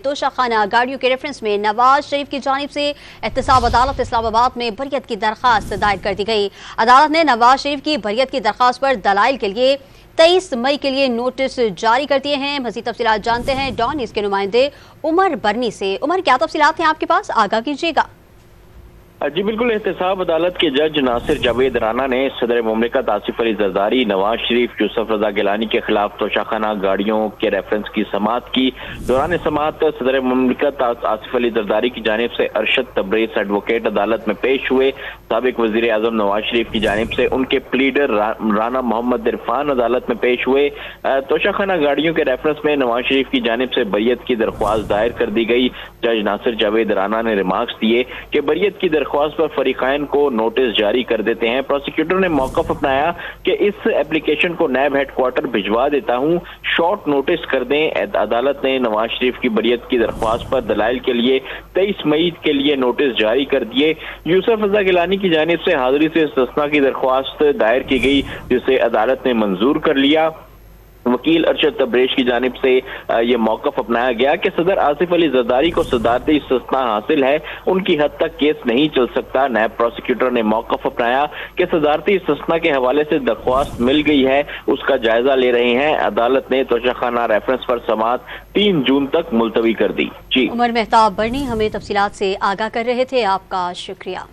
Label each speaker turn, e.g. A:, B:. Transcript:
A: तोशाखाना गाड़ियों के रेफरेंस में नवाज शरीफ की जानिब से एहतसाब अदालत इस्लामाबाद में बरियत की दरख्वास्त दायर कर दी गई। अदालत ने नवाज शरीफ की बरियत की दरख्वास्त पर दलाइल के लिए 23 मई के लिए नोटिस जारी कर दिए हैं। मज़ीद तफसीलात जानते हैं डॉन न्यूज़ के नुमाइंदे उमर बरनी से। उमर, क्या तफसीलात हैं आपके पास, आगाह कीजिएगा।
B: जी बिल्कुल, एहतसाब अदालत के जज नासिर जावेद राना ने सदर मुमलिकत आसिफ अली जरदारी, नवाज शरीफ, यूसुफ रजा गिलानी के खिलाफ तोशाखाना गाड़ियों के रेफरेंस की समाअत की। दौरान समाअत सदर मुमलिकत आसिफ अली जरदारी की जानिब से अरशद तबरेज़ एडवोकेट अदालत में पेश हुए। साबिक वज़ीर आज़म नवाज शरीफ की जानिब से उनके प्लीडर राना मोहम्मद इरफान अदालत में पेश हुए। तोशाखाना गाड़ियों के रेफरेंस में नवाज शरीफ की जानिब से बरियत की दरख्वास्त दायर कर दी गई। जज नासिर जावेद राना ने रिमार्क्स दिए कि बरियत की दरख्वास्त पर फरीकाइन को नोटिस जारी कर देते हैं। प्रोसिक्यूटर ने मौक़िफ़ अपनाया कि इस एप्लीकेशन को नैब हेडक्वार्टर भिजवा देता हूं, शॉर्ट नोटिस कर दें। अदालत ने नवाज शरीफ की बरियत की दरख्वास्त पर दलाइल के लिए 23 मई के लिए नोटिस जारी कर दिए। यूसुफ रजा गिलानी की जानिब से हाजिरी से इस्तिस्ना की दरख्वास्त दायर की गई, जिसे अदालत ने मंजूर कर लिया। वकील अरशद तबरेज़ की जानिब से ये मौक़िफ़ अपनाया गया कि सदर आसिफ अली जरदारी को सदारती इस्तिस्ना हासिल है, उनकी हद तक केस नहीं चल सकता। नायब प्रोसिक्यूटर ने मौक़िफ़ अपनाया कि सदारती इस्तिस्ना के हवाले से दरख्वास्त मिल गई है, उसका जायजा ले रहे हैं। अदालत ने तोशाखाना रेफरेंस पर समाअत 3 जून तक मुलतवी कर दी। जी,
A: उमर मेहताब बरनी हमें तफसीलात से आगाह कर रहे थे, आपका शुक्रिया।